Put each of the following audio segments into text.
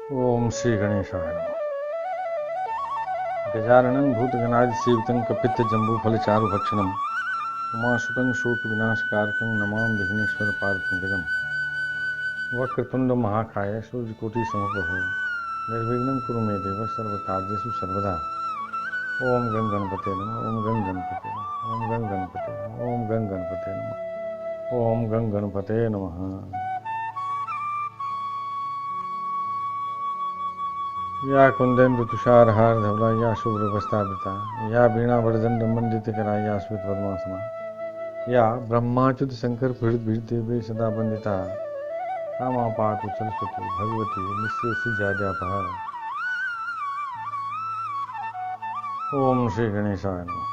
ओम श्री गणेशाय नमः। गजाननं भूतगणादिसेवितं कपित्थजम्बूफलचारुभक्षणं उमासुतं शोकविनाशकारकं नमामि विघ्नेश्वरपादपङ्कजं। वक्रतुण्डं महाकाय सूर्यकोटिसमप्रभो निर्विघ्नं कुरु मे देव सर्वकार्येषु सर्वदा। ओम गं गणपते नमः। ओम गं गणपते नमः। ओम गं गणपते नमः। ओम गं गणपते नमः। ओम गं गणपते नमः। या कुंदेन्दु तुषारहार धवला या शुभ्रवस्त्रावृता या वीणावरदंड मंडितकरा या श्वेतपद्मासना या ब्रह्माच्युत शंकर पीड़ित भीड़देवे सदा वंदिता रामा पातु सरस्वती भगवती निःशेष जाड्यापहा। ओम श्री गणेशाय नमः।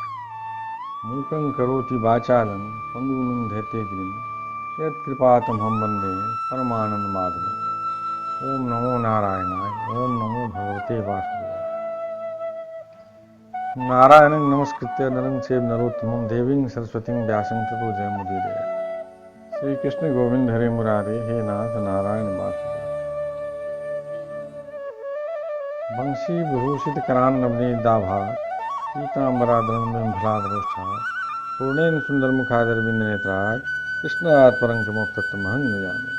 मूकं करोति वाचालं पंगुं लंघयते गिरिं यत्कृपातमहं वन्दे परमानंद माधवम्। ओम नमो नारायणाय। ओम नमो भगवते वासुदेवाय। नारायणं नमस्कृत्य नरं चैव नरोत्तमं देवीं सरस्वतीं व्यासं ततो जयमुदीरये। श्री कृष्ण गोविंद हरे मुरारे, हे नाथ नारायण वासुदेव। वंशी विभूषित करान नवनीताभा पीतांबराधरण में भलाधरोष्ठा पूर्णेन सुंदर मुखादर बिंद नेत्राय कृष्णात् परं किमुक्तमहं न जाने।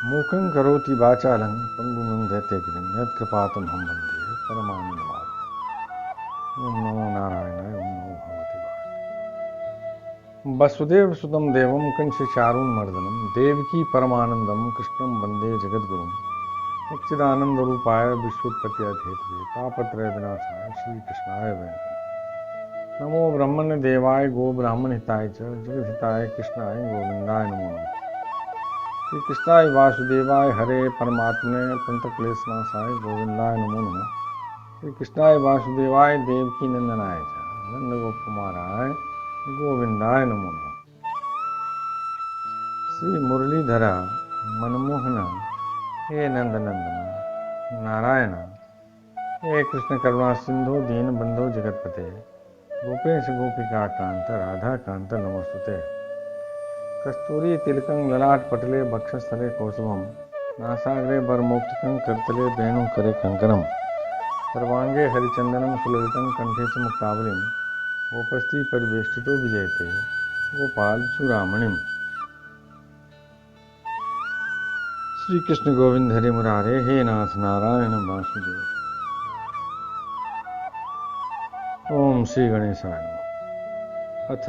मूकं करोति वाचालं पंगुं लंघयते गिरिं यत्कृपातमहं वन्दे परमानंद माधवम्। ओम नमो नारायणाय। ओम नमो भगवते वासुदेवाय। वसुदेव सुतं देवं कंसचारूणमर्दनं देवकी परमानंदं कृष्णं वन्दे जगद्गुरुं सच्चिदानन्दरूपाय विश्वोत्पत्त्यादिहेतवे तापत्रय विनाशाय श्रीकृष्णाय वै नमः। नमो ब्रह्मण्य देवाय गो ब्राह्मण हिताय च जगद्हिताय कृष्णाय गोविंदाय नमो नमः। श्री कृष्णाय वासुदेवाय हरे परमात्मने पंतक्लेशनाशाय गोविंदाय नमो नमः। श्री कृष्णाय वासुदेवाय देवकी नंदनाय च नंद गोपकुमाराय गोविंदाय नमो नमः। श्री मुरलीधरा मनमोहन हे नंदनंदन नारायण हे कृष्ण करुणा सिंधु दीन बंधु जगतपते गोपेश गोपिका कांत राधा कांत नमोस्तुते। कस्तूरी तिलकं ललाट पटले वक्षस्थले कौसुभं नासाग्रे वरमौक्तिकं करतले वेणु करे कंकणं सर्वांगे हरिचंदनं सुललितं कंठे च मुक्तावलिं गोपस्त्री परिवेष्टितो विजयते गोपाल चूड़ामणिम्। श्री कृष्ण गोविंद हरे मुरारे, हे नाथ नारायण वासुदेव। ओम श्री गणेशाय नमः। अथ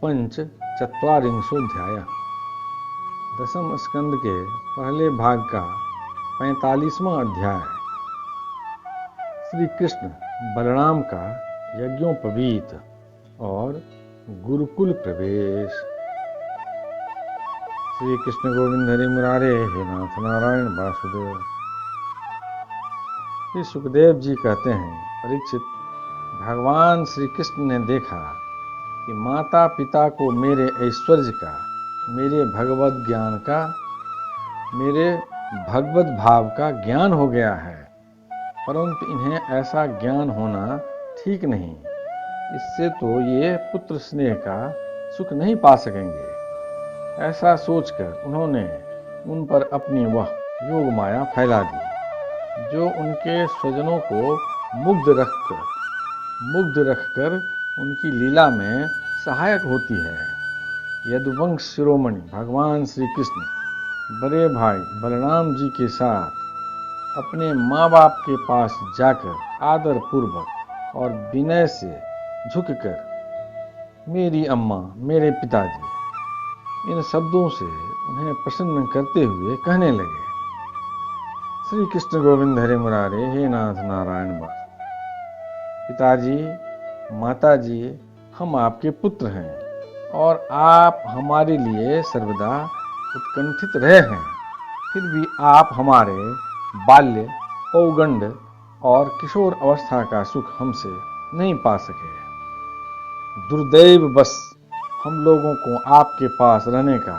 पंचचत्वारिंशोऽध्याय। दसम स्कंद के पहले भाग का 45वां अध्याय। श्री कृष्ण बलराम का यज्ञोपवीत और गुरुकुल प्रवेश। श्री कृष्ण गोविंद हरि मुरारे, हे नाथ नारायण वासुदेव। श्री सुखदेव जी कहते हैं, परीक्षित, भगवान श्री कृष्ण ने देखा कि माता पिता को मेरे ऐश्वर्य का, मेरे भगवत ज्ञान का, मेरे भगवत भाव का ज्ञान हो गया है, परंतु इन्हें ऐसा ज्ञान होना ठीक नहीं। इससे तो ये पुत्र स्नेह का सुख नहीं पा सकेंगे। ऐसा सोचकर उन्होंने उन पर अपनी वह योग माया फैला दी जो उनके स्वजनों को मुग्ध रखकर उनकी लीला में सहायक होती है। यदुवंश शिरोमणि भगवान श्री कृष्ण बड़े भाई बलराम जी के साथ अपने माँ बाप के पास जाकर आदर पूर्वक और विनय से झुककर मेरी अम्मा, मेरे पिताजी, इन शब्दों से उन्हें प्रसन्न करते हुए कहने लगे, श्री कृष्ण गोविंद हरे मुरारे, हे नाथ नारायण वासुदेव। पिताजी, माताजी, हम आपके पुत्र हैं और आप हमारे लिए सर्वदा उत्कंठित रहे हैं। फिर भी आप हमारे बाल्य, पौगंड और किशोर अवस्था का सुख हमसे नहीं पा सके। दुर्दैव बस हम लोगों को आपके पास रहने का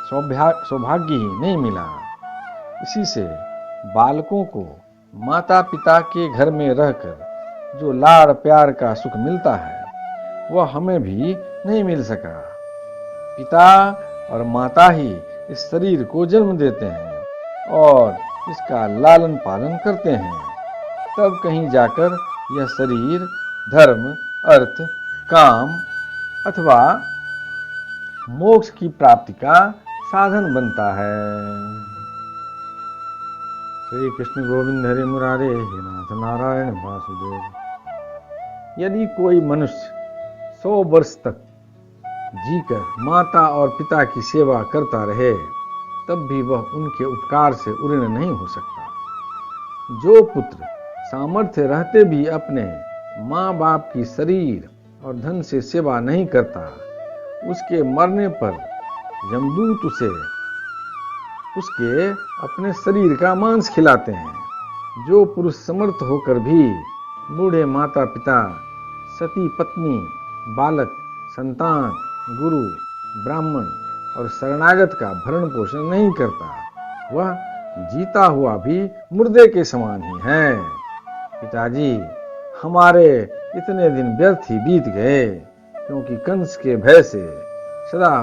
सौभाग्य ही नहीं मिला। इसी से बालकों को माता पिता के घर में रहकर जो लाड़ प्यार का सुख मिलता है वह हमें भी नहीं मिल सका। पिता और माता ही इस शरीर को जन्म देते हैं और इसका लालन पालन करते हैं, तब कहीं जाकर यह शरीर धर्म, अर्थ, काम अथवा मोक्ष की प्राप्ति का साधन बनता है। श्री कृष्ण गोविंद हरे मुरारे हे नाथ नारायण वासुदेव। यदि कोई मनुष्य 100 वर्ष तक जीकर माता और पिता की सेवा करता रहे, तब भी वह उनके उपकार से उऋण नहीं हो सकता। जो पुत्र सामर्थ्य रहते भी अपने माँ बाप की शरीर और धन से सेवा नहीं करता, उसके मरने पर यमदूत उसे उसके अपने शरीर का मांस खिलाते हैं। जो पुरुष समर्थ होकर भी बूढ़े माता पिता, सती पत्नी, बालक, संतान, गुरु, ब्राह्मण और शरणागत का भरण पोषण नहीं करता, वह जीता हुआ भी मुर्दे के समान ही है। पिताजी, हमारे इतने दिन व्यर्थ ही बीत गए, क्योंकि कंस के भय से सदा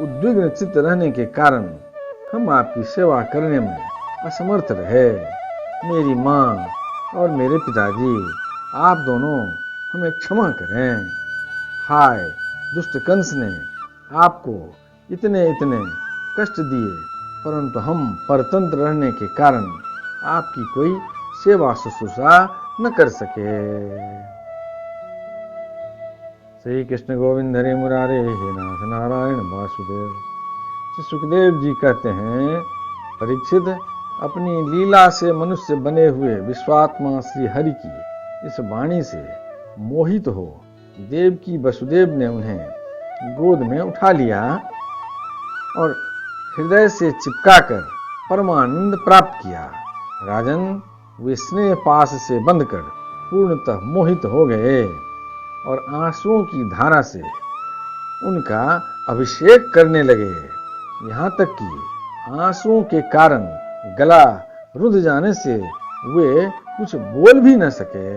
उद्विग्न चित्त रहने के कारण हम आपकी सेवा करने में असमर्थ रहे। मेरी माँ और मेरे पिताजी, आप दोनों हमें क्षमा करें। हाय, दुष्ट कंस ने आपको इतने कष्ट दिए, परंतु हम परतंत्र रहने के कारण आपकी कोई सेवा शुश्रूषा न कर सके। श्री कृष्ण गोविंद हरे मुरारे हे नाथ नारायण वासुदेव। श्री सुखदेव जी कहते हैं, परीक्षित, अपनी लीला से मनुष्य बने हुए विश्वात्मा श्री हरि की इस वाणी से मोहित हो देवकी वसुदेव ने उन्हें गोद में उठा लिया और हृदय से चिपकाकर परमानंद प्राप्त किया। राजन, वे स्नेह पास से बंधकर पूर्णतः मोहित हो गए और आंसुओं की धारा से उनका अभिषेक करने लगे, यहाँ तक कि आंसुओं के कारण गला रुंध जाने से वे कुछ बोल भी न सके।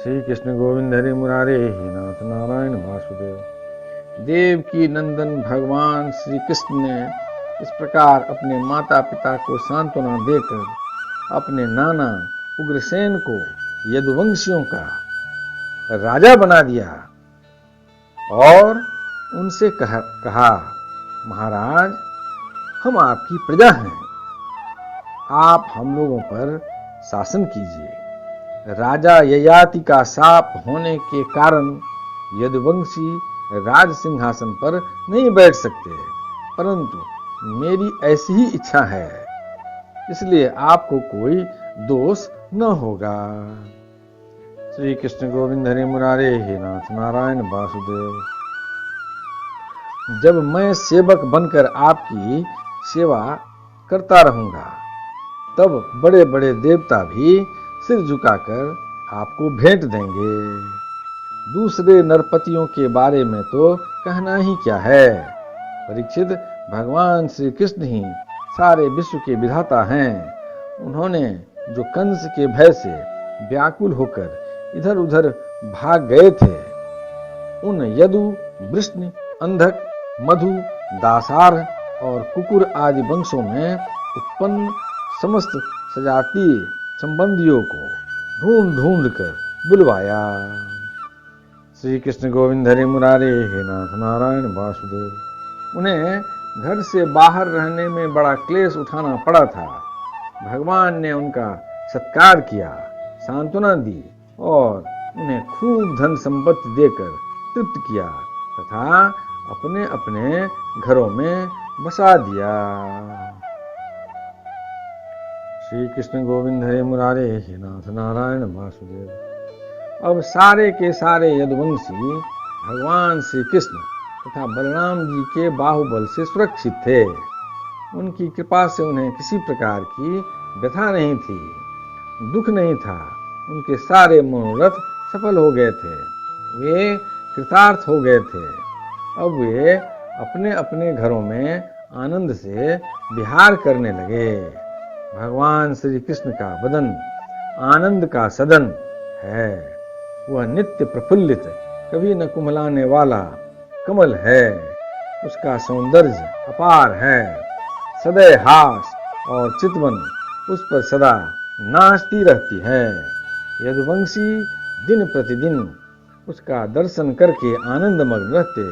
श्री कृष्ण गोविंद हरे मुरारे हे नाथ नारायण वासुदेव। देव की नंदन भगवान श्री कृष्ण ने इस प्रकार अपने माता पिता को सांत्वना देकर अपने नाना उग्रसेन को यदुवंशियों का राजा बना दिया और उनसे कहा, महाराज, हम आपकी प्रजा हैं, आप हम लोगों पर शासन कीजिए। राजा ययाति का शाप होने के कारण यदुवंशी राज सिंहासन पर नहीं बैठ सकते, परंतु मेरी ऐसी ही इच्छा है, इसलिए आपको कोई दोष न होगा। श्री कृष्ण गोविंद हरे मुरारे हे नाथ नारायण वासुदेव। जब मैं सेवक बनकर आपकी सेवा करता रहूंगा, तब बड़े बड़े देवता भी सिर झुकाकर आपको भेंट देंगे। दूसरे नरपतियों के बारे में तो कहना ही क्या है। परीक्षित, भगवान श्री कृष्ण ही सारे विश्व के विधाता हैं। उन्होंने जो कंस के भय से व्याकुल होकर इधर उधर भाग गए थे, उन यदु, वृष्णि, अंधक, मधु, दासार और कुकुर आदि वंशों में उत्पन्न समस्त सजातीय संबंधियों को ढूंढ ढूंढ कर बुलवाया। श्री कृष्ण गोविंद हरे मुरारे हे नाथ नारायण वासुदेव। उन्हें घर से बाहर रहने में बड़ा क्लेश उठाना पड़ा था। भगवान ने उनका सत्कार किया, सांत्वना दी और उन्हें खूब धन संपत्ति देकर तृप्त किया तथा अपने अपने घरों में बसा दिया। श्री कृष्ण गोविंद हरे मुरारे हे नाथ नारायण वासुदेव। अब सारे के सारे यदुवंशी भगवान श्री कृष्ण तथा बलराम जी के बाहुबल से सुरक्षित थे। उनकी कृपा से उन्हें किसी प्रकार की व्यथा नहीं थी, दुख नहीं था। उनके सारे मनोरथ सफल हो गए थे, वे कृतार्थ हो गए थे। अब वे अपने अपने घरों में आनंद से विहार करने लगे। भगवान श्री कृष्ण का वदन आनंद का सदन है। वह नित्य प्रफुल्लित, कभी न कुम्हलाने वाला कमल है। उसका सौंदर्य अपार है। सदैव हास और चितवन उस पर सदा नाचती रहती है। यदुवंशी दिन प्रतिदिन उसका दर्शन करके आनंद मग्न रहते।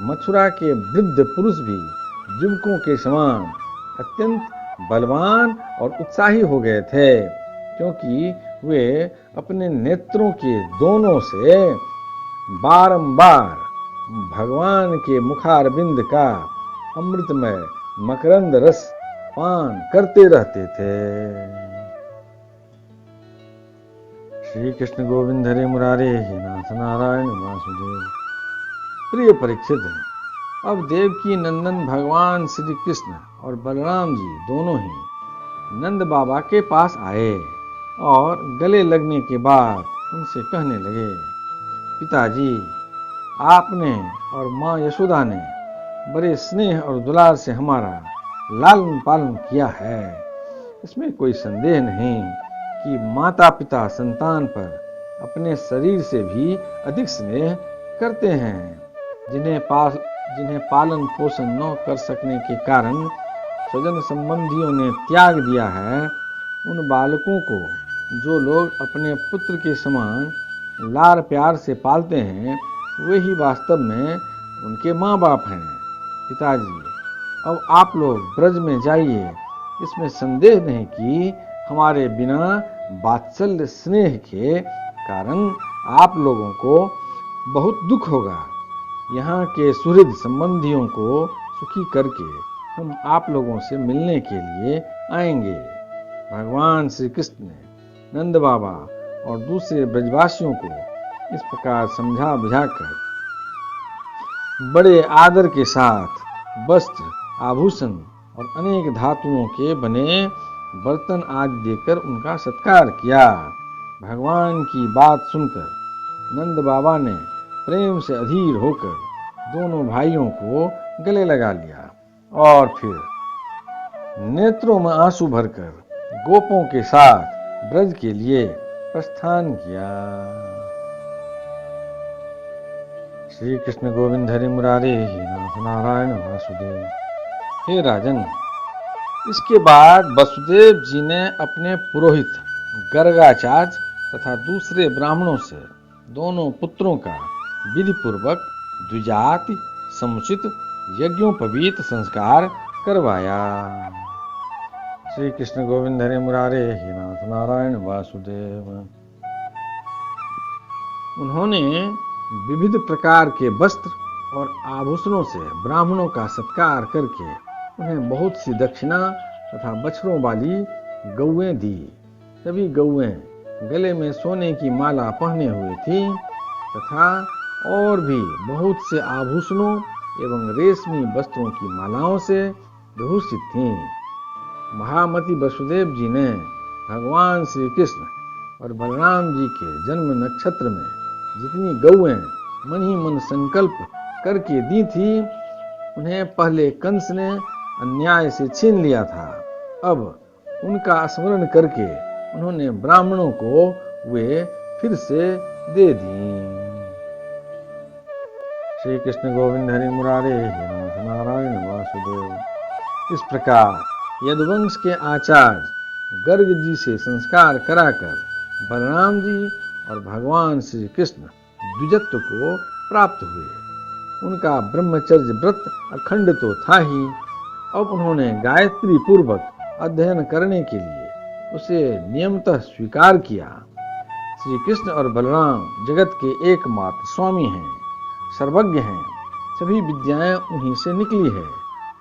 मथुरा के वृद्ध पुरुष भी युवकों के समान अत्यंत बलवान और उत्साही हो गए थे, क्योंकि वे अपने नेत्रों के दोनों से बारंबार भगवान के मुखारविंद का अमृतमय मकरंद रस पान करते रहते थे। श्री कृष्ण गोविंद हरे मुरारे हे नाथ नारायण वासुदेव। प्रिय परीक्षित, अब देवकी नंदन भगवान श्री कृष्ण और बलराम जी दोनों ही नंद बाबा के पास आए और गले लगने के बाद उनसे कहने लगे, पिताजी, आपने और माँ यशोदा ने बड़े स्नेह और दुलार से हमारा लालन पालन किया है। इसमें कोई संदेह नहीं कि माता पिता संतान पर अपने शरीर से भी अधिक स्नेह करते हैं। जिन्हें पालन पोषण न कर सकने के कारण स्वजन संबंधियों ने त्याग दिया है, उन बालकों को जो लोग अपने पुत्र के समान लाड़ प्यार से पालते हैं, वे ही वास्तव में उनके माँ बाप हैं। पिताजी, अब आप लोग ब्रज में जाइए। इसमें संदेह नहीं कि हमारे बिना वात्सल्य स्नेह के कारण आप लोगों को बहुत दुख होगा। यहाँ के सुहृद संबंधियों को सुखी करके हम आप लोगों से मिलने के लिए आएंगे। भगवान श्री कृष्ण ने नंद बाबा और दूसरे ब्रजवासियों को इस प्रकार समझा बुझाकर बड़े आदर के साथ वस्त्र, आभूषण और अनेक धातुओं के बने बर्तन आदि देकर उनका सत्कार किया। भगवान की बात सुनकर नंद बाबा ने प्रेम से अधीर होकर दोनों भाइयों को गले लगा लिया और फिर नेत्रों में आंसू भरकर गोपों के साथ ब्रज के लिए प्रस्थान किया। श्री कृष्ण गोविंद हरे मुरारे हे नाथ नारायण वासुदेव। हे राजन, इसके बाद वसुदेव जी ने अपने पुरोहित गर्गाचार्य तथा दूसरे ब्राह्मणों से दोनों पुत्रों का विधि पूर्वक द्विजाति समुचित यज्ञोपवीत संस्कार करवाया। श्री कृष्ण गोविंद हरे मुरारे हे नाथ नारायण वासुदेव। उन्होंने विविध प्रकार के वस्त्र और आभूषणों से ब्राह्मणों का सत्कार करके उन्हें बहुत सी दक्षिणा तथा बछड़ों वाली गौएं दी। सभी गौएं गले में सोने की माला पहने हुए थी तथा और भी बहुत से आभूषणों एवं रेशमी वस्त्रों की मालाओं से विभूषित थीं। महामति वसुदेव जी ने भगवान श्री कृष्ण और बलराम जी के जन्म नक्षत्र में जितनी गौएं मन ही मन संकल्प करके दी थी, उन्हें पहले कंस ने अन्याय से छीन लिया था। अब उनका स्मरण करके उन्होंने ब्राह्मणों को वे फिर से दे दी। श्री कृष्ण गोविंद हरि मुरारे हे नाथ नारायण वासुदेव। इस प्रकार यदुवंश के आचार्य गर्ग जी से संस्कार कराकर बलराम जी और भगवान श्री कृष्ण द्विजत्व को प्राप्त हुए। उनका ब्रह्मचर्य व्रत अखंड तो था ही, अब उन्होंने गायत्री पूर्वक अध्ययन करने के लिए उसे नियमतः स्वीकार किया। श्री कृष्ण और बलराम जगत के एकमात्र स्वामी हैं, सर्वज्ञ हैं, सभी विद्याएं उन्हीं से निकली है।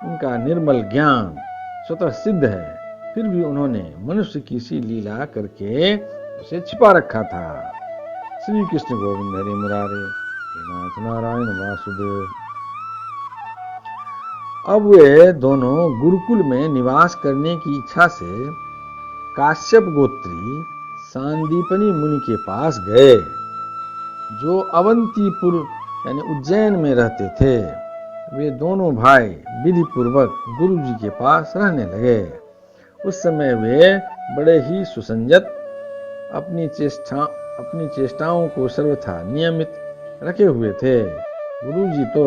उनका निर्मल ज्ञान स्वतः सिद्ध है, फिर भी उन्होंने मनुष्य की सी लीला करके उसे छिपा रखा था। श्री कृष्ण गोविंद हरि मुरारे हे नाथ नारायण वासुदेव। अब वे दोनों गुरुकुल में निवास करने की इच्छा से काश्यप गोत्री सांदीपनी मुनि के पास गए, जो अवंतीपुर यानी उज्जैन में रहते थे। वे दोनों भाई विधि पूर्वक गुरु जी के पास रहने लगे। उस समय वे बड़े ही सुसंजत, अपनी चेष्टाओं को सर्वथा नियमित रखे हुए थे। गुरु जी तो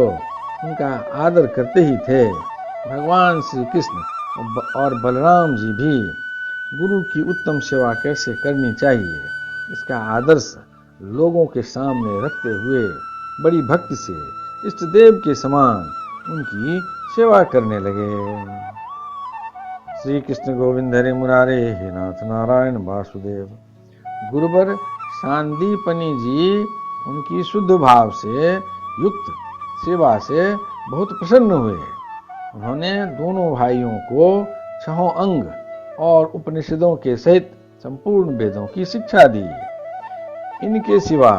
उनका आदर करते ही थे। भगवान श्री कृष्ण और बलराम जी भी गुरु की उत्तम सेवा कैसे करनी चाहिए, इसका आदर्श लोगों के सामने रखते हुए बड़ी भक्ति से इष्ट देव के समान उनकी सेवा करने लगे। श्री कृष्ण गोविंद हरे मुरारे, हे नाथ नारायण वासुदेव। गुरुवर सांदीपनी जी उनकी शुद्ध भाव से युक्त सेवा से बहुत प्रसन्न हुए। उन्होंने दोनों भाइयों को 6 अंग और उपनिषदों के सहित संपूर्ण वेदों की शिक्षा दी। इनके सिवा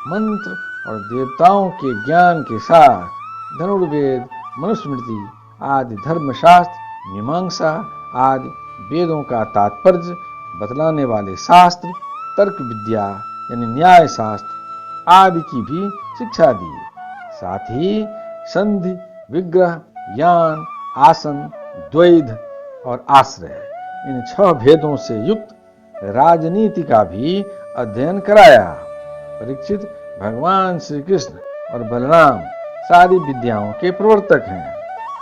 मंत्र और देवताओं के ज्ञान के साथ धनुर्वेद, मनुस्मृति आदि धर्मशास्त्र, मीमांसा आदि वेदों का तात्पर्य बतलाने वाले शास्त्र, तर्क विद्या यानी न्याय शास्त्र आदि की भी शिक्षा दी। साथ ही संधि, विग्रह, यान, आसन, द्वैध और आश्रय इन 6 भेदों से युक्त राजनीति का भी अध्ययन कराया। परीक्षित, भगवान श्री कृष्ण और बलराम सारी विद्याओं के प्रवर्तक हैं।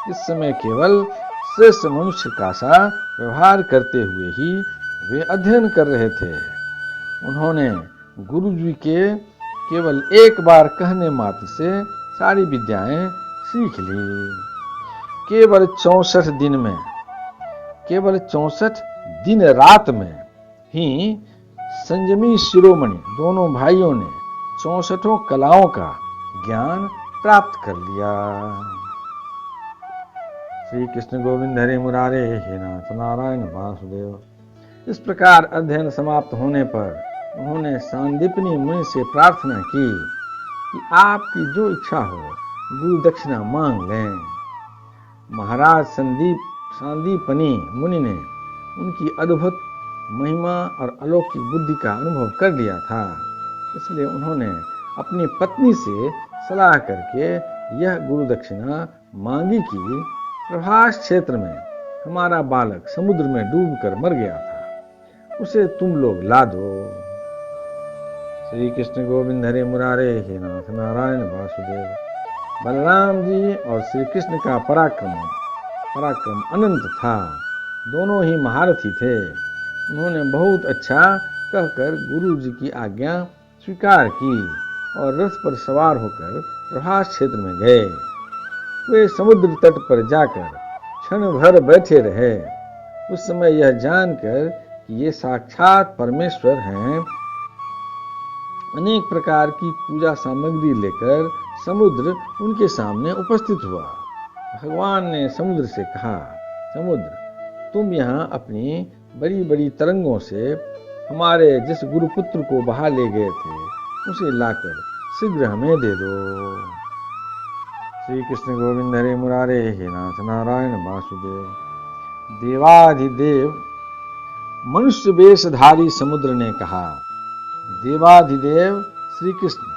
इस समय केवल श्रेष्ठ मनुष्य का सा व्यवहार करते हुए ही वे अध्ययन कर रहे थे। उन्होंने गुरु जी के केवल एक बार कहने मात्र से सारी विद्याएं सीख ली। केवल 64 दिन रात में ही संयमी शिरोमणि दोनों भाइयों ने 64 कलाओं का ज्ञान प्राप्त कर लिया। श्री कृष्ण गोविंद हरे मुरारे, हे नाथ नारायण वासुदेव। इस प्रकार अध्ययन समाप्त होने पर उन्होंने सांदीपनी मुनि से प्रार्थना की कि आपकी जो इच्छा हो गुरु दक्षिणा मांग लें। महाराज सांदीपनी मुनि ने उनकी अद्भुत महिमा और अलौकिक बुद्धि का अनुभव कर लिया था, इसलिए उन्होंने अपनी पत्नी से सलाह करके यह गुरु दक्षिणा मांगी कि प्रभास क्षेत्र में हमारा बालक समुद्र में डूबकर मर गया था, उसे तुम लोग ला दो। श्री कृष्ण गोविंद हरे मुरारे, हे नाथ नारायण वासुदेव। बलराम जी और श्री कृष्ण का पराक्रम अनंत था। दोनों ही महारथी थे। उन्होंने बहुत अच्छा कहकर गुरु जी की आज्ञा स्वीकार की और रथ पर सवार होकर प्रभास क्षेत्र में गए। वे समुद्र तट पर जाकर क्षण भर बैठे रहे। उस समय यह जानकर कि ये साक्षात परमेश्वर हैं, अनेक प्रकार की पूजा सामग्री लेकर समुद्र उनके सामने उपस्थित हुआ। भगवान ने समुद्र से कहा, समुद्र, तुम यहाँ अपनी बड़ी बड़ी तरंगों से हमारे जिस गुरुपुत्र को बहा ले गए थे उसे लाकर शीघ्र हमें दे दो। श्री कृष्ण गोविंद हरे मुरारे, हे नाथ नारायण वासुदेव। देवाधिदेव मनुष्य वेशधारी समुद्र ने कहा, देवाधिदेव श्री कृष्ण,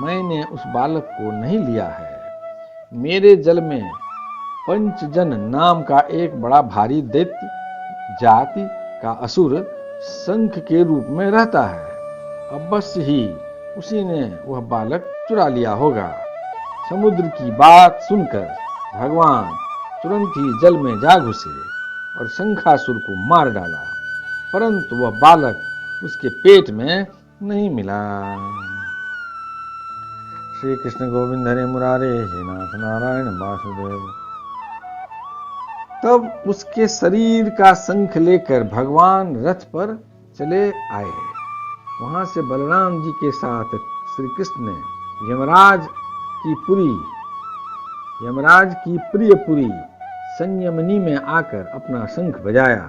मैंने उस बालक को नहीं लिया है। मेरे जल में पंचजन नाम का एक बड़ा भारी दैत्य जाति का असुर शंख के रूप में रहता है। अवश्य ही उसी ने वह बालक चुरा लिया होगा। समुद्र की बात सुनकर भगवान तुरंत ही जल में जा घुसे और शंखासुर को मार डाला, परंतु वह बालक उसके पेट में नहीं मिला। श्री कृष्ण गोविंद हरे मुरारे, हे नाथ नारायण वासुदेव। तब उसके शरीर का शंख लेकर भगवान रथ पर चले आए। वहां से बलराम जी के साथ श्री कृष्ण ने यमराज की प्रियपुरी संयमनी में आकर अपना शंख बजाया।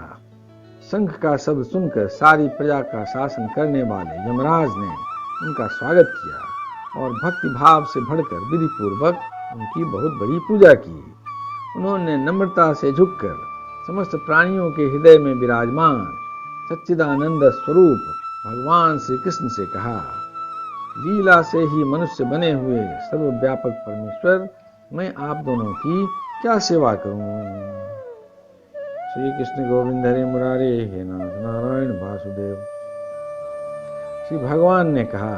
शंख का शब्द सुनकर सारी प्रजा का शासन करने वाले यमराज ने उनका स्वागत किया और भक्ति भाव से भरकर विधि पूर्वक उनकी बहुत बड़ी पूजा की। उन्होंने नम्रता से झुककर समस्त प्राणियों के हृदय में विराजमान सच्चिदानंद स्वरूप भगवान श्री कृष्ण से कहा, लीला से ही मनुष्य बने हुए सर्वव्यापक परमेश्वर, मैं आप दोनों की क्या सेवा करूं। श्री कृष्ण गोविंद हरे मुरारे, हे नाथ नारायण वासुदेव। श्री भगवान ने कहा,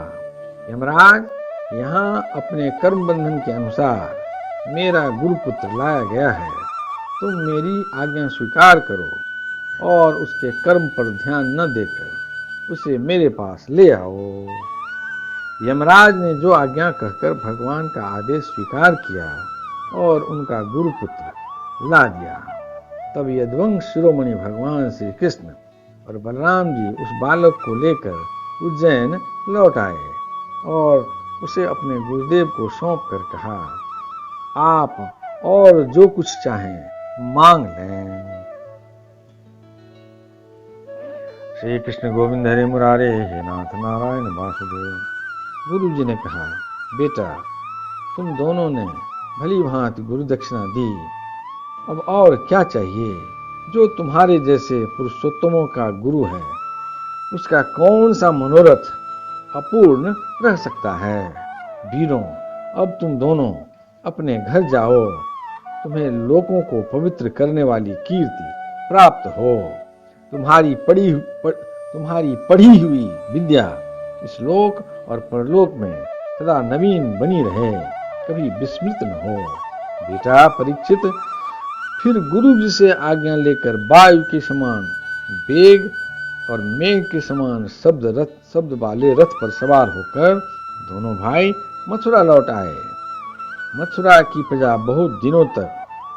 यमराज, यहाँ अपने कर्म बंधन के अनुसार मेरा गुरुपुत्र लाया गया है, तुम मेरी आज्ञा स्वीकार करो और उसके कर्म पर ध्यान न देकर उसे मेरे पास ले आओ। यमराज ने जो आज्ञा कहकर भगवान का आदेश स्वीकार किया और उनका गुरुपुत्र ला दिया। तब यदुवंश शिरोमणि भगवान श्री कृष्ण और बलराम जी उस बालक को लेकर उज्जैन लौट आए और उसे अपने गुरुदेव को सौंप कर कहा, आप और जो कुछ चाहें मांग लें। श्री कृष्ण गोविंद हरे मुरारे, हे नाथ नारायण वासुदेव। गुरु जी ने कहा, बेटा तुम दोनों ने भली भांति गुरु दक्षिणा दी, अब और क्या चाहिए। जो तुम्हारे जैसे पुरुषोत्तमों का गुरु है, उसका कौन सा मनोरथ अपूर्ण रह सकता है। वीरों, अब तुम दोनों अपने घर जाओ, तुम्हें लोगों को पवित्र करने वाली कीर्ति प्राप्त हो। तुम्हारी पढ़ी हुई विद्या इस लोक और परलोक में सदा नवीन बनी रहे, कभी विस्मृत न हो। बेटा परीक्षित, फिर गुरु जी से आज्ञा लेकर वायु के समान वेग और मेघ के समान शब्द वाले रथ पर सवार होकर दोनों भाई मथुरा लौट आए। मथुरा की प्रजा बहुत दिनों तक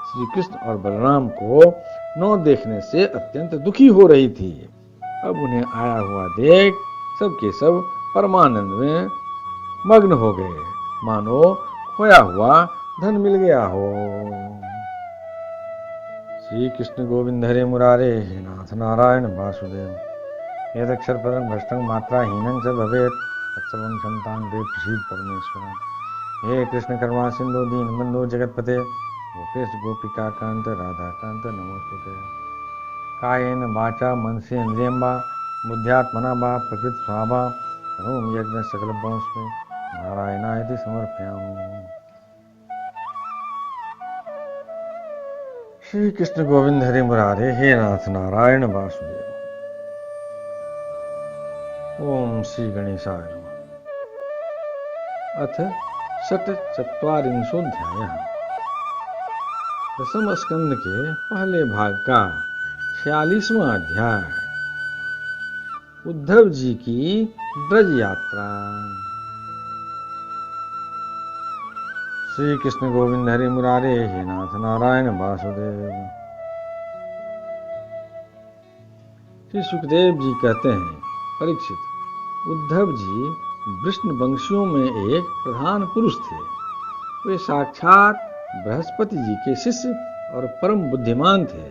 श्री कृष्ण और बलराम को न देखने से अत्यंत दुखी हो रही थी। अब उन्हें आया हुआ देख सब के सब परमानंद में मग्न हो गए, मानो खोया हुआ धन मिल गया हो। श्री कृष्ण गोविंद हरे मुरारे, हे नाथ नारायण वासुदेव। यदक्षर पदं भ्रष्टं मात्रा हीनं च भवेत् तत्सर्वं क्षमतां ते प्रसीद परमेश्वर। हे कृष्ण करुणा सिंधु दीनबंधु जगतपते, गोपेश गोपिका कांत राधा कांत नमोस्तुते। कायेन वाचा मनसेन्द्रियं वा बुद्ध्यात्मना वा प्रकृति स्वभावा करोमि यज्ञ सकलभस्मै नारायणाय समर्पयामि। श्री कृष्ण गोविंद हरे मुरारे, हे नाथ नारायण वासुदेव। ओम श्री गणेशाय नमः। अथ षट्चत्वारिंशोऽध्यायः। दसम स्कंद के पहले भाग का 46वां अध्याय। उद्धव जी की ब्रज यात्रा। श्री कृष्ण गोविंद हरे मुरारे, हे नाथ नारायण वासुदेव। श्री सुखदेव जी कहते हैं, परीक्षित, उद्धव जी विष्णु वंशियों में एक प्रधान पुरुष थे। वे साक्षात बृहस्पति जी के शिष्य और परम बुद्धिमान थे।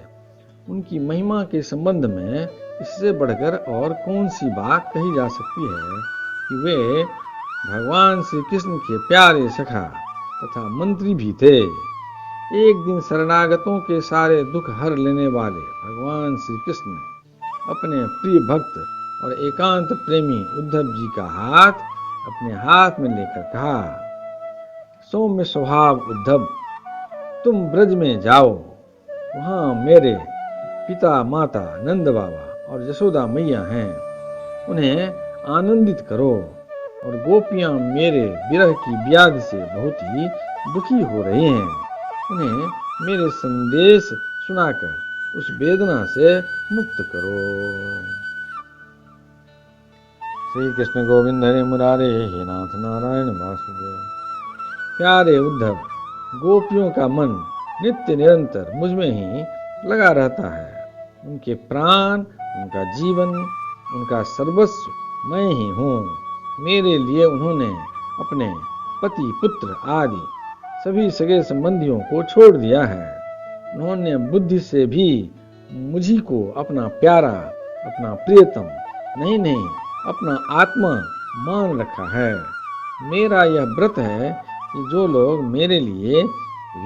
उनकी महिमा के संबंध में इससे बढ़कर और कौन सी बात कही जा सकती है कि वे भगवान श्री कृष्ण के प्यारे सखा तथा मंत्री भी थे। एक दिन शरणागतों के सारे दुख हर लेने वाले भगवान श्री कृष्ण ने अपने प्रिय भक्त और एकांत प्रेमी उद्धव जी का हाथ अपने हाथ में लेकर कहा, सौम्य स्वभाव उद्धव, तुम ब्रज में जाओ, वहां मेरे पिता माता नंद बाबा और यशोदा मैया हैं, उन्हें आनंदित करो। और गोपियां मेरे विरह की व्याधि से बहुत ही दुखी हो रही हैं, उन्हें मेरे संदेश सुनाकर उस वेदना से मुक्त करो। श्री कृष्ण गोविंद हरे मुरारे, हे नाथ नारायण वासुदेव। प्यारे उद्धव, गोपियों का मन नित्य निरंतर मुझ में ही लगा रहता है। उनके प्राण, उनका जीवन, उनका सर्वस्व मैं ही हूँ। मेरे लिए उन्होंने अपने पति पुत्र आदि सभी सगे संबंधियों को छोड़ दिया है। उन्होंने बुद्धि से भी मुझी को अपना प्यारा, अपना प्रियतम नहीं अपना आत्मा मान रखा है। मेरा यह व्रत है कि जो लोग मेरे लिए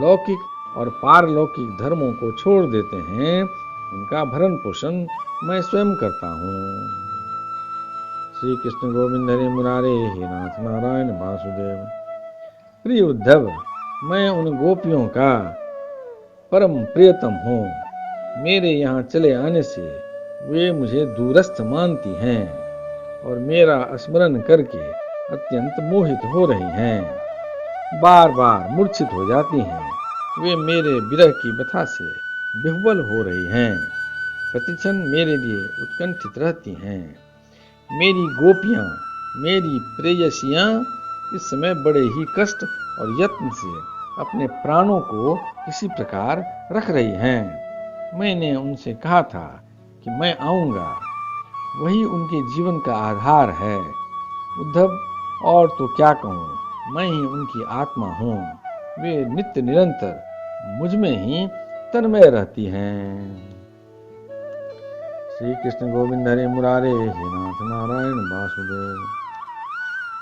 लौकिक और पारलौकिक धर्मों को छोड़ देते हैं, उनका भरण पोषण मैं स्वयं करता हूँ। श्री कृष्ण गोविंद हरे मुरारे, हे नाथ नारायण वासुदेव। प्रिय उद्धव, मैं उन गोपियों का परम प्रियतम हूँ। मेरे यहाँ चले आने से वे मुझे दूरस्थ मानती हैं और मेरा स्मरण करके अत्यंत मोहित हो रही हैं। बार बार मूर्छित हो जाती हैं। वे मेरे विरह की व्यथा से विह्वल हो रही हैं, प्रतिक्षण मेरे लिए उत्कंठित रहती हैं। मेरी गोपियां, मेरी प्रेयसियां इस समय बड़े ही कष्ट और यत्न से अपने प्राणों को इसी प्रकार रख रही हैं। मैंने उनसे कहा था कि मैं आऊंगा, वही उनके जीवन का आधार है। उद्धव, और तो क्या कहूँ, मैं ही उनकी आत्मा हूँ। वे नित्य निरंतर मुझ में ही तन्मय रहती हैं। श्री कृष्ण गोविंद हरे मुरारे, हे नाथ नारायण वासुदेव।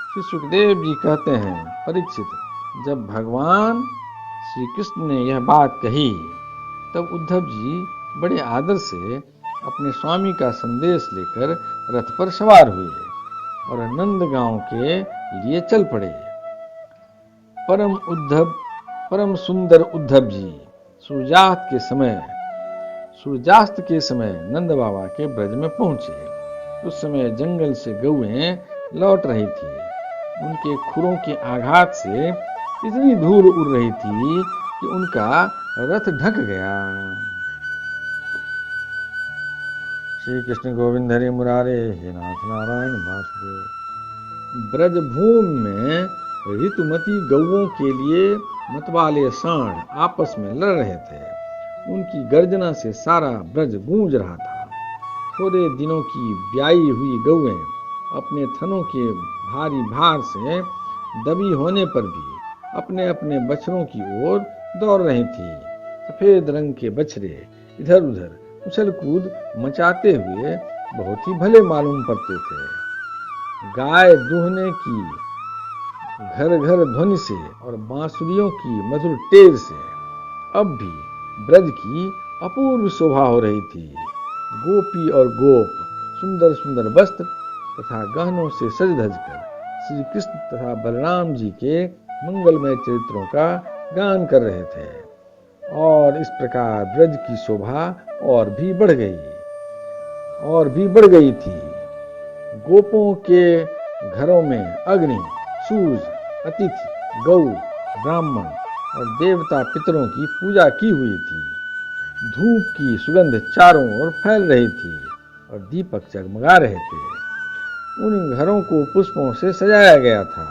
श्री सुखदेव जी कहते हैं, परीक्षित, जब भगवान श्री कृष्ण ने यह बात कही तब उद्धव जी बड़े आदर से अपने स्वामी का संदेश लेकर रथ पर सवार हुए और नंदगांव के लिए चल पड़े। परम सुंदर उद्धव जी सूर्यास्त के समय नंद बाबा के ब्रज में पहुंचे। उस समय जंगल से गौएं लौट रही थी। उनके खुरों के आघात से इतनी धूल उड़ रही थी कि उनका रथ ढक गया। श्री कृष्ण गोविंद हरे मुरारे, हे नाथ नारायण वासुदेव। ब्रजभूमि में ऋतुमती गौओं के लिए मतवाले सांड आपस में लड़ रहे थे। उनकी गर्जना से सारा ब्रज गूंज रहा था। थोड़े दिनों की ब्याई हुई गौएं अपने थनों के भारी भार से दबी होने पर भी अपने अपने बछड़ों की ओर दौड़ रही थी। सफेद रंग के बछड़े इधर उधर उछल कूद मचाते हुए बहुत ही भले मालूम पड़ते थे। गाय दूहने की घर घर ध्वनि से और बांसुरियों की मधुर टेर से अब भी ब्रज की अपूर्व शोभा हो रही थी। गोपी और गोप सुंदर सुंदर वस्त्र तथा गहनों से सज धज कर श्री कृष्ण तथा बलराम जी के मंगलमय चरित्रों का गान कर रहे थे। और इस प्रकार ब्रज की शोभा और भी बढ़ गई थी। गोपों के घरों में अग्नि, सूर्य, अतिथि, गौ, ब्राह्मण और देवता पितरों की पूजा की हुई थी। धूप की सुगंध चारों ओर फैल रही थी और दीपक जगमगा रहे थे। उन घरों को पुष्पों से सजाया गया था।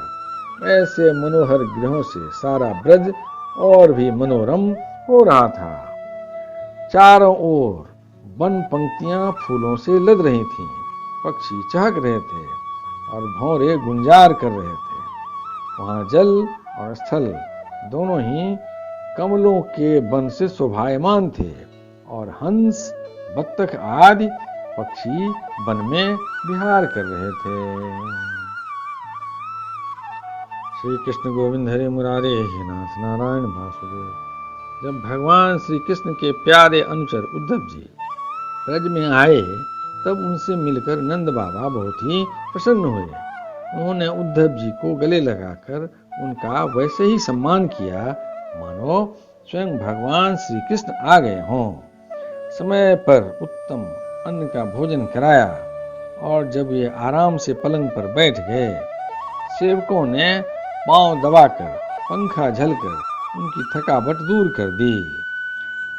ऐसे मनोहर गृहों से सारा ब्रज और भी मनोरम हो रहा था। चारों ओर वन पंक्तियां फूलों से लद रही थीं। पक्षी चहक रहे थे और भौरे गुंजार कर रहे थे। वहां जल और स्थल दोनों ही कमलों के वन से शोभायमान थे और हंस, बत्तख आदि पक्षी वन में विहार कर रहे थे। श्री कृष्ण गोविंद हरे मुरारे, हे नाथ नारायण वासुदेव। जब भगवान श्री कृष्ण के प्यारे अनुचर उद्धव जी ब्रज में आए तब उनसे मिलकर नंद बाबा बहुत ही प्रसन्न हुए। उन्होंने उद्धव जी को गले लगाकर उनका वैसे ही सम्मान किया मानो स्वयं भगवान श्री कृष्ण आ गए हों। समय पर उत्तम अन्न का भोजन कराया और जब ये आराम से पलंग पर बैठ गए, सेवकों ने पांव दबाकर पंखा झलकर उनकी थकावट दूर कर दी।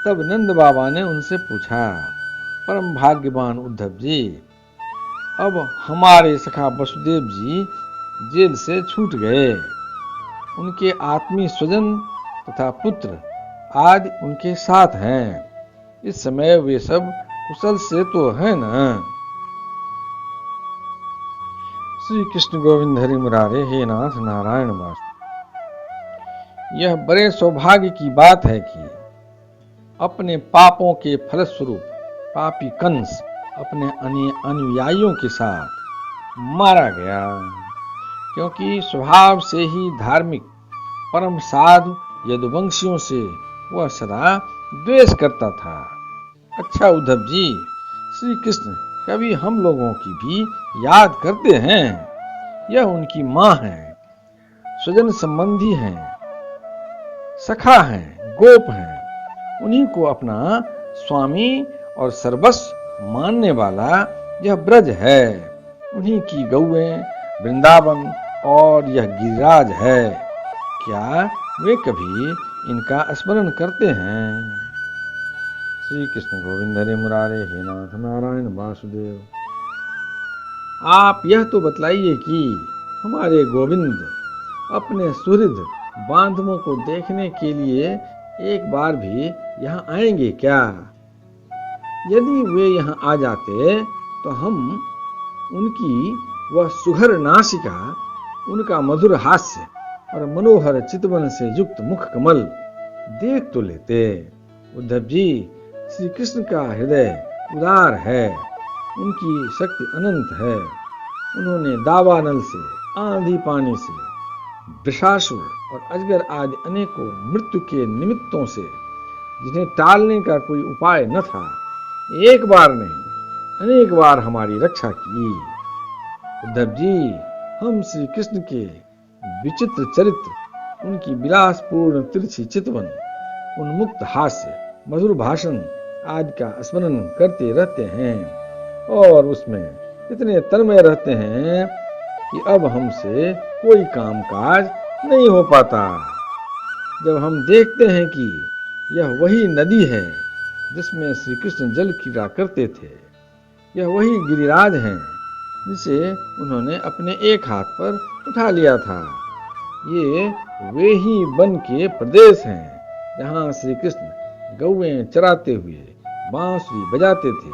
तब नंद बाबा ने उनसे पूछा, परम भाग्यवान उद्धव जी, अब हमारे सखा वसुदेव जी जेल से छूट गए। उनके आत्मीय स्वजन तथा पुत्र आदि उनके साथ हैं। इस समय वे सब कुशल से तो है न? श्री कृष्ण गोविंद हरि मुरारे, हे नाथ नारायण वासु। यह बड़े सौभाग्य की बात है कि अपने पापों के फलस्वरूप पापी कंस अपने अनुयायियों के साथ मारा गया, क्योंकि स्वभाव से ही धार्मिक परम साधु यदुवंशियों से वह सदा द्वेष करता था। अच्छा उद्धव जी, श्री कृष्ण कभी हम लोगों की भी याद करते हैं। यह उनकी मां है, स्वजन संबंधी हैं, सखा हैं, गोप हैं। उन्हीं को अपना स्वामी और सर्वस्व मानने वाला यह ब्रज है। उन्हीं की गौएं, वृंदावन और यह गिरिराज है। क्या वे कभी इनका स्मरण करते हैं? श्री कृष्ण गोविंद हरे मुरारे हे नाथ नारायण वासुदेव। आप यह तो बतलाइए कि हमारे गोविंद अपने सुहृद बांधवों को देखने के लिए एक बार भी यहाँ आएंगे क्या? यदि वे यहाँ आ जाते तो हम उनकी वह सुघर नासिका, उनका मधुर हास्य और मनोहर चितवन से युक्त मुख कमल देख तो लेते। उद्धव जी, श्री कृष्ण का हृदय उदार है, उनकी शक्ति अनंत है। उन्होंने दावानल से, आंधी पानी से, वृषासुर और अजगर आदि अनेकों मृत्यु के निमित्तों से, जिन्हें टालने का कोई उपाय न था, एक बार नहीं अनेक बार हमारी रक्षा की। उद्धव जी, हम श्री कृष्ण के विचित्र चरित्र, उनकी विलासपूर्ण तिरछी चितवन, उन्मुक्त हास्य, मधुर भाषण आदि का स्मरण करते रहते हैं और उसमें इतने तन्मय रहते हैं कि अब हमसे कोई कामकाज नहीं हो पाता। जब हम देखते हैं कि यह वही नदी है जिसमें श्री कृष्ण जल क्रीड़ा करते थे, यह वही गिरिराज हैं जिसे उन्होंने अपने एक हाथ पर उठा लिया था, ये वे ही वन के प्रदेश हैं जहाँ श्री कृष्ण गौएं चराते हुए बांसुरी बजाते थे,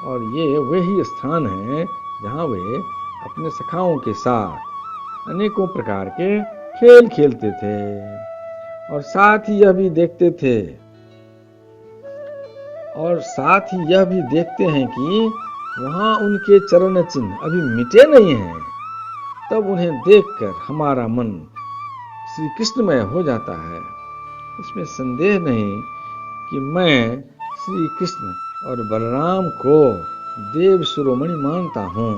और ये वही स्थान है जहाँ वे अपने सखाओं के साथ अनेकों प्रकार के खेल खेलते थे और साथ ही यह भी देखते हैं कि वहाँ उनके चरण चिन्ह अभी मिटे नहीं हैं। तब उन्हें देखकर हमारा मन श्री कृष्णमय हो जाता है। इसमें संदेह नहीं कि मैं श्री कृष्ण और बलराम को देव शिरोमणि मानता हूँ,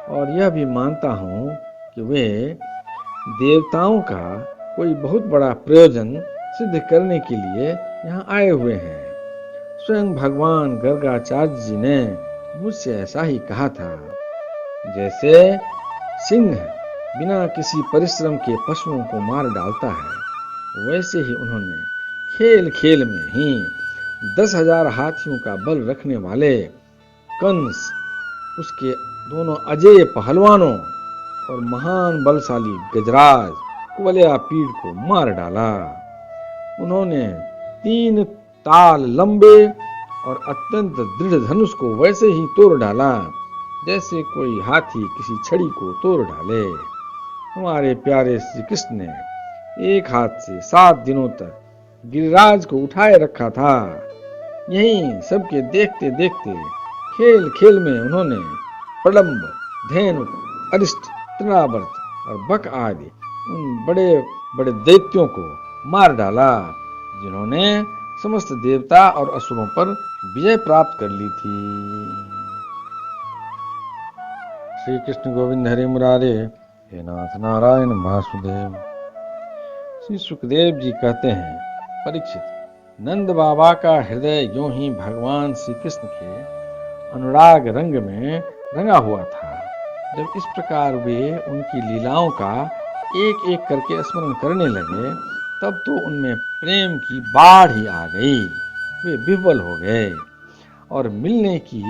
और यह भी मानता हूँ कि वे देवताओं का कोई बहुत बड़ा प्रयोजन सिद्ध करने के लिए यहाँ आए हुए हैं। स्वयं भगवान गर्गाचार्य जी ने मुझसे ऐसा ही कहा था। जैसे सिंह बिना किसी परिश्रम के पशुओं को मार डालता है, वैसे ही उन्होंने खेल खेल में ही 10,000 हाथियों का बल रखने वाले कंस, उसके दोनों अजेय पहलवानों और महान बलशाली गजराज कुवलयापीड़ को मार डाला। उन्होंने 3 ताल लंबे और अत्यंत दृढ़ धनुष को वैसे ही तोड़ डाला जैसे कोई हाथी किसी छड़ी को तोड़ डाले। हमारे प्यारे श्री कृष्ण ने एक हाथ से 7 दिनों तक गिरिराज को उठाए रखा था। यहीं सबके देखते देखते खेल खेल में उन्होंने प्रलंब, धेनु, अरिष्ट, तृणावर्त और बक आदि उन बड़े बड़े दैत्यों को मार डाला जिन्होंने समस्त देवता और असुरों पर विजय प्राप्त कर ली थी। श्री कृष्ण गोविंद हरे मुरारे हे नाथ नारायण वासुदेव। श्री सुखदेव जी कहते हैं, परीक्षित, नंद बाबा का हृदय यूं ही भगवान श्री कृष्ण के अनुराग रंग में रंगा हुआ था। जब इस प्रकार वे उनकी लीलाओं का एक एक करके स्मरण करने लगे, तब तो उनमें प्रेम की बाढ़ ही आ गई। वे विह्वल हो गए और मिलने की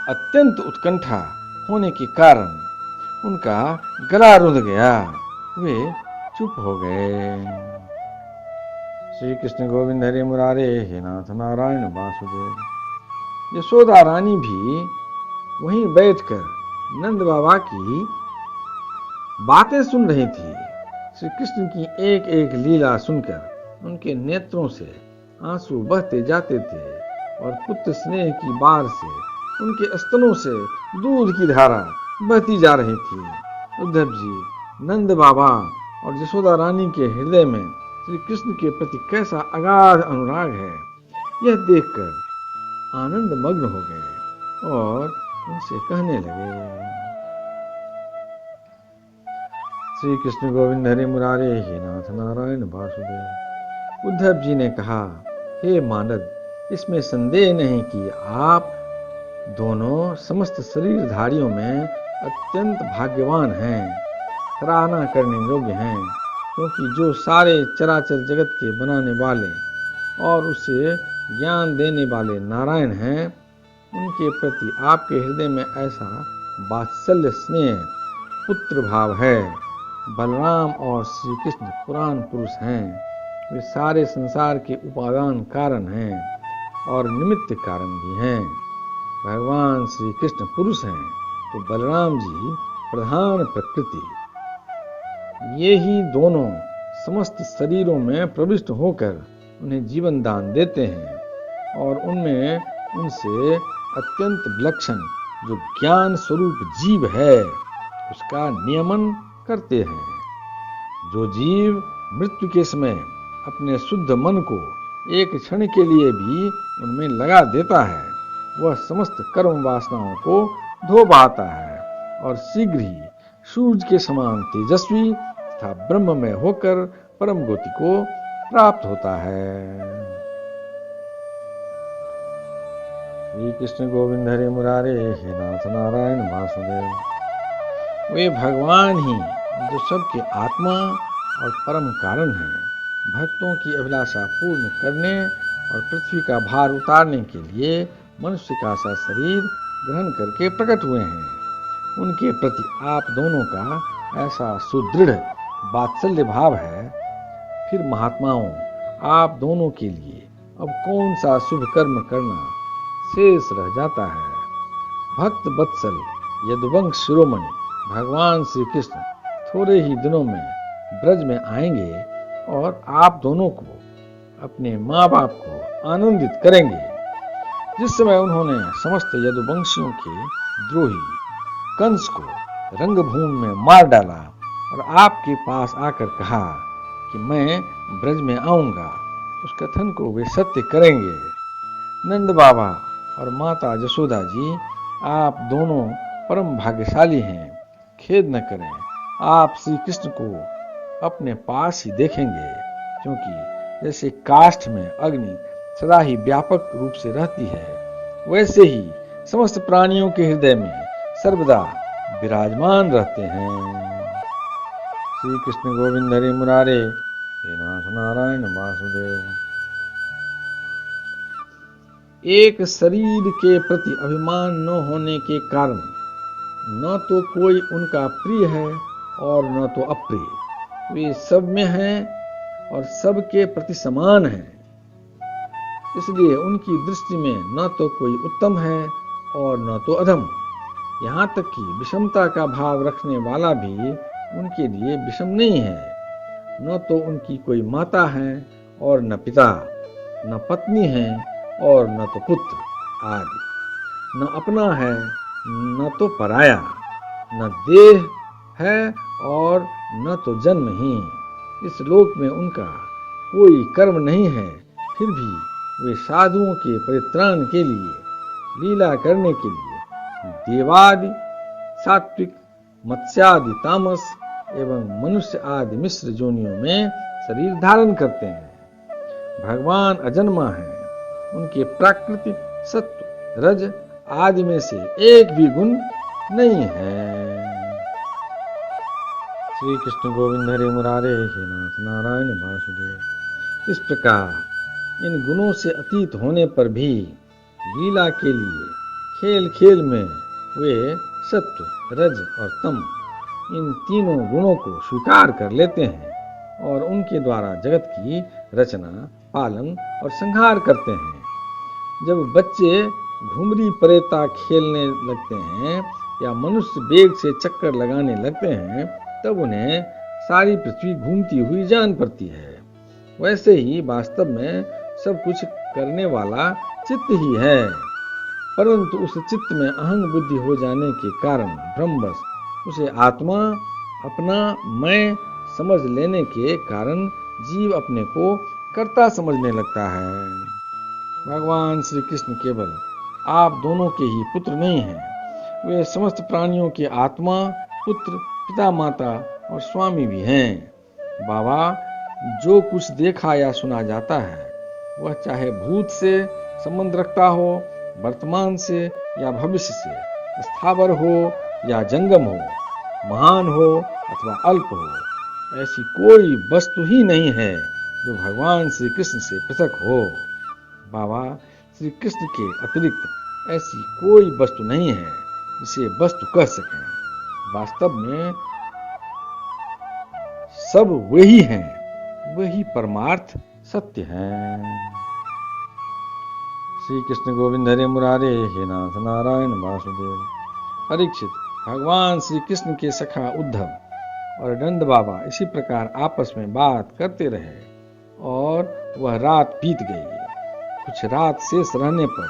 अत्यंत उत्कंठा होने के कारण उनका गला रुंध गया। वे चुप हो गए। श्री कृष्ण गोविंद हरे मुरारे हे नाथ नारायण वासुदेव। यशोदा रानी भी वहीं बैठकर नंद बाबा की बातें सुन रही थी। श्री कृष्ण की एक एक लीला सुनकर उनके नेत्रों से आंसू बहते जाते थे और पुत्र स्नेह की बार से उनके स्तनों से दूध की धारा बहती जा रही थी। उद्धव जी, नंद बाबा और यशोदा रानी के हृदय में श्री कृष्ण के प्रति कैसा अगाध अनुराग है, यह देखकर आनंद मग्न हो गए और उनसे कहने लगे, श्री कृष्ण गोविंद हरे मुरारे हे नाथ नारायण वासुदेव। उद्धव जी ने कहा, हे मानद, इसमें संदेह नहीं कि आप दोनों समस्त शरीरधारियों में अत्यंत भाग्यवान हैं, सराहना करने योग्य हैं, क्योंकि जो सारे चराचर जगत के बनाने वाले और उसे ज्ञान देने वाले नारायण हैं, उनके प्रति आपके हृदय में ऐसा वात्सल्य स्नेह पुत्र भाव है। बलराम और श्री कृष्ण पुराण पुरुष हैं, वे सारे संसार के उपादान कारण हैं और निमित्त कारण भी हैं। भगवान श्री कृष्ण पुरुष हैं तो बलराम जी प्रधान प्रकृति। ये ही दोनों समस्त शरीरों में प्रविष्ट होकर उन्हें जीवन दान देते हैं और उनमें उनसे अत्यंत विलक्षण जो ज्ञान स्वरूप जीव है उसका नियमन करते हैं। जो जीव मृत्यु के समय अपने शुद्ध मन को एक क्षण के लिए भी उनमें लगा देता है, वह समस्त कर्म वासनाओं को धो बहाता है और शीघ्र ही सूर्य के समान तेजस्वी तथा ब्रह्ममय होकर परम गति को प्राप्त होता है। श्री कृष्ण गोविंद हरे मुरारे, हे नाथ नारायण वासुदेव। वे भगवान ही जो सबके आत्मा और परम कारण हैं, भक्तों की अभिलाषा पूर्ण करने और पृथ्वी का भार उतारने के लिए मनुष्य का सा शरीर ग्रहण करके प्रकट हुए हैं। उनके प्रति आप दोनों का ऐसा सुदृढ़ वात्सल्य भाव है, फिर महात्माओं आप दोनों के लिए अब कौन सा शुभ कर्म करना शेष रह जाता है। भक्त वत्सल यदुवंश शिरोमणि भगवान श्री कृष्ण थोड़े ही दिनों में ब्रज में आएंगे और आप दोनों को, अपने माँ बाप को आनंदित करेंगे। जिस समय उन्होंने समस्त यदुवंशियों के द्रोही कंस को रंगभूमि में मार डाला और आपके पास आकर कहा कि मैं ब्रज में आऊंगा, उस कथन को वे सत्य करेंगे। नंद बाबा और माता जसोदा जी आप दोनों परम भाग्यशाली हैं, खेद न करें, आप श्री कृष्ण को अपने पास ही देखेंगे, क्योंकि जैसे काष्ठ में अग्नि सदा ही व्यापक रूप से रहती है, वैसे ही समस्त प्राणियों के हृदय में सर्वदा विराजमान रहते हैं। श्री कृष्ण गोविंद हरे मुरारे, हे नाथ नारायण वासुदेव। एक शरीर के प्रति अभिमान न होने के कारण न तो कोई उनका प्रिय है और न तो अप्रिय, वे सब में हैं और सबके प्रति समान हैं। इसलिए उनकी दृष्टि में न तो कोई उत्तम है और न तो अधम। यहाँ तक कि विषमता का भाव रखने वाला भी उनके लिए विषम नहीं है। न तो उनकी कोई माता है और न पिता, न पत्नी है और न तो पुत्र आदि, न अपना है न तो पराया, न देह है और न तो जन्म ही। इस लोक में उनका कोई कर्म नहीं है, फिर भी वे साधुओं के परित्राण के लिए, लीला करने के लिए देवादि, सात्विक, मत्स्यादि तामस एवं मनुष्य आदि मिश्र जोनियों में शरीर धारण करते हैं। भगवान अजन्मा है, उनके प्राकृतिक सत्व रज आदि में से एक भी गुण नहीं है। श्री कृष्ण गोविंद हरे मुरारे, हे नाथ नारायण वासुदेव। इस प्रकार इन गुणों से अतीत होने पर भी लीला के लिए खेल खेल में वे सत्व, रज और तम इन तीनों गुणों को स्वीकार कर लेते हैं और उनके द्वारा जगत की रचना, पालन और संहार करते हैं। जब बच्चे घुमरी परेता खेलने लगते हैं या मनुष्य वेग से चक्कर लगाने लगते हैं, तब उन्हें सारी पृथ्वी घूमती हुई जान पड़ती है। वैसे ही वास्तव में सब कुछ करने वाला चित्त ही है, परंतु उस चित्त में अहंग बुद्धि हो जाने के कारण भ्रमवश उसे आत्मा, अपना मैं समझ लेने के कारण जीव अपने को कर्ता समझने लगता है। भगवान श्री कृष्ण केवल आप दोनों के ही पुत्र नहीं हैं, वे समस्त प्राणियों के आत्मा, पुत्र, पिता, माता और स्वामी भी हैं। बाबा, जो कुछ देखा या सुना जाता है वह चाहे भूत से संबंध रखता हो, वर्तमान से या भविष्य से, स्थावर हो या जंगम हो, महान हो अथवा अल्प हो, ऐसी कोई वस्तु ही नहीं है जो भगवान श्री कृष्ण से पृथक हो। बाबा, श्री कृष्ण के अतिरिक्त ऐसी कोई वस्तु नहीं है जिसे वस्तु कह सकें। वास्तव में सब वही हैं, वही परमार्थ सत्य हैं। श्री कृष्ण गोविंद हरे मुरारे, हे नाथ नारायण वासुदेव। परीक्षित, भगवान श्री कृष्ण के सखा उद्धव और नंद बाबा इसी प्रकार आपस में बात करते रहे और वह रात बीत गई। कुछ रात शेष रहने पर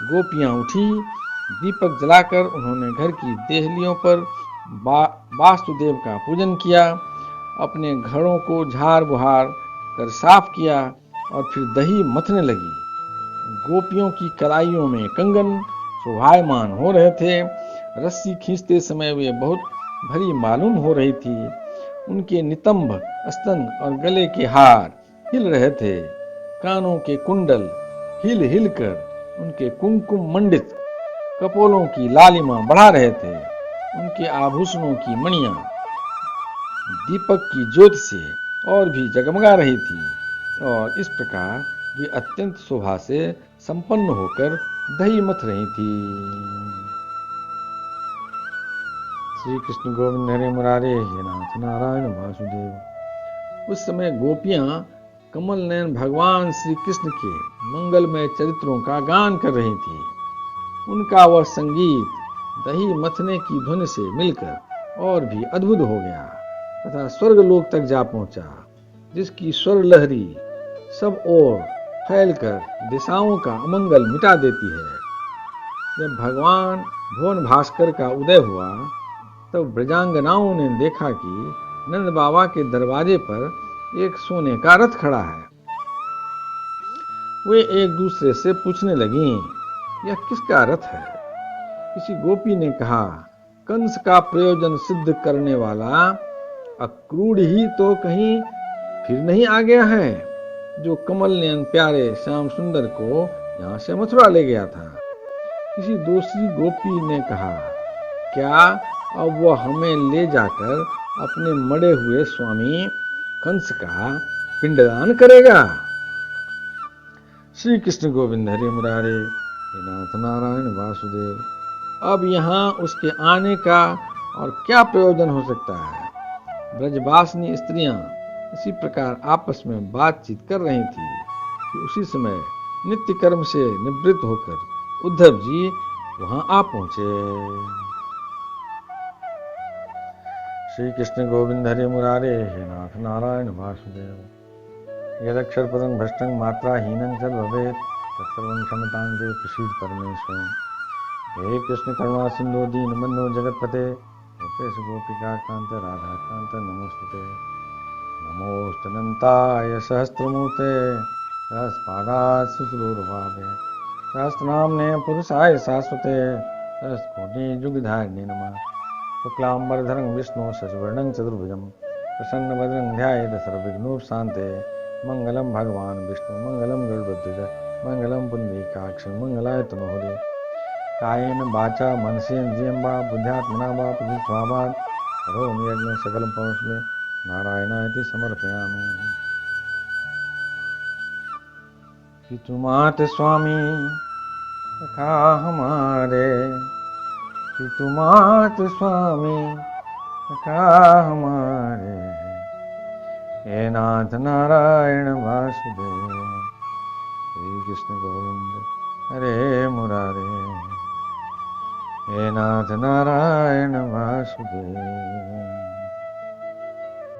गोपियां उठी। दीपक जलाकर उन्होंने घर की देहलियों पर वासुदेव का पूजन किया, अपने घरों को झाड़ बुहार कर साफ किया और फिर दही मथने लगी। गोपियों की कलाइयों में कंगन शोभायमान हो रहे थे। रस्सी खींचते समय वे बहुत भरी मालूम हो रही थी। उनके नितंब, स्तन और गले के हार हिल रहे थे। कानों के कुंडल हिल हिल कर उनके कुमकुम मंडित कपोलों की लालिमा बढ़ा रहे थे। उनके आभूषणों की मणियां दीपक की ज्योति से और भी जगमगा रही थी और इस प्रकार वे अत्यंत शोभा से संपन्न होकर दही मथ रही थी। श्री कृष्ण गोविंद हरे मुरारे, हे नाथ नारायण वासुदेव। उस समय गोपियां कमल नयन भगवान श्री कृष्ण के मंगलमय चरित्रों का गान कर रही थी। उनका वह संगीत दही मथने की धुन से मिलकर और भी अद्भुत हो गया तथा स्वर्गलोक तक जा पहुंचा, जिसकी स्वर लहरी सब ओर फैलकर दिशाओं का अमंगल मिटा देती है। जब भगवान भुवन भास्कर का उदय हुआ तब ब्रजांगनाओं ने देखा कि नंद बाबा के दरवाजे पर एक सोने का रथ खड़ा है। वे एक दूसरे से पूछने लगीं, यह किसका रथ है? किसी गोपी ने कहा, कंस का प्रयोजन सिद्ध करने वाला अक्रूर ही तो कहीं फिर नहीं आ गया है, जो कमल नयन प्यारे श्याम सुंदर को यहाँ से मथुरा ले गया था। किसी दूसरी गोपी ने कहा, क्या अब वह हमें ले जाकर अपने मरे हुए स्वामी कंस का पिंडदान करेगा? श्री कृष्ण गोविंद हरे मुरारे, हे नाथ नारायण वासुदेव। अब यहाँ उसके आने का और क्या प्रयोजन हो सकता है? ब्रजवासिनी स्त्रियां इसी प्रकार आपस में बातचीत कर रही थी कि उसी समय नित्य कर्म से निवृत्त होकर उद्धव जी वहां आ पहुंचे। श्री कृष्ण गोविंद हरे मुरारे, हे नाथ नारायण वासुदेव। यदक्षर पदं भ्रष्टं मात्राहीनं च भवेत् तत्सर्वं क्षमतां ते प्रसीद परमेश्वर। हे कृष्ण करुणा सिंधु दीनबन्धो जगत्पते गोपेश गोपिका कांत राधा कांत नमोस्तुते। नमोस्तनन्ताय सहस्रमूर्ते सहस्रपादाय शुश्रूषभावे सहस्रनाम्ने पुरुषाय शाश्वते सहस्रकोटि युगधारिणे नमः। शुक्लाम्बरधरं विष्णु शशिवर्णं चतुर्भुजं प्रसन्नवदनं ध्यायेत् सर्वविघ्नोपशान्ते। मंगलम भगवान विष्णु मंगलम गरुड़ध्वज मंगलम पुंडरीकाक्ष मंगलाय तनोहरि। कायेन वाचा मनसेन्द्रियं वा बुद्ध्यात्मना वा प्रकृतिस्वभावात् करोमि यज्ञं सकलं परस्मै नारायणाय समर्पयामि। पितुमात स्वामी सखा हमारे, पितुमात स्वामी सखा हमारे, हे नाथ नारायण वासुदेव। श्री कृष्ण गोविंद हरे मुरारे, हे नाथ नारायण वासुदेव।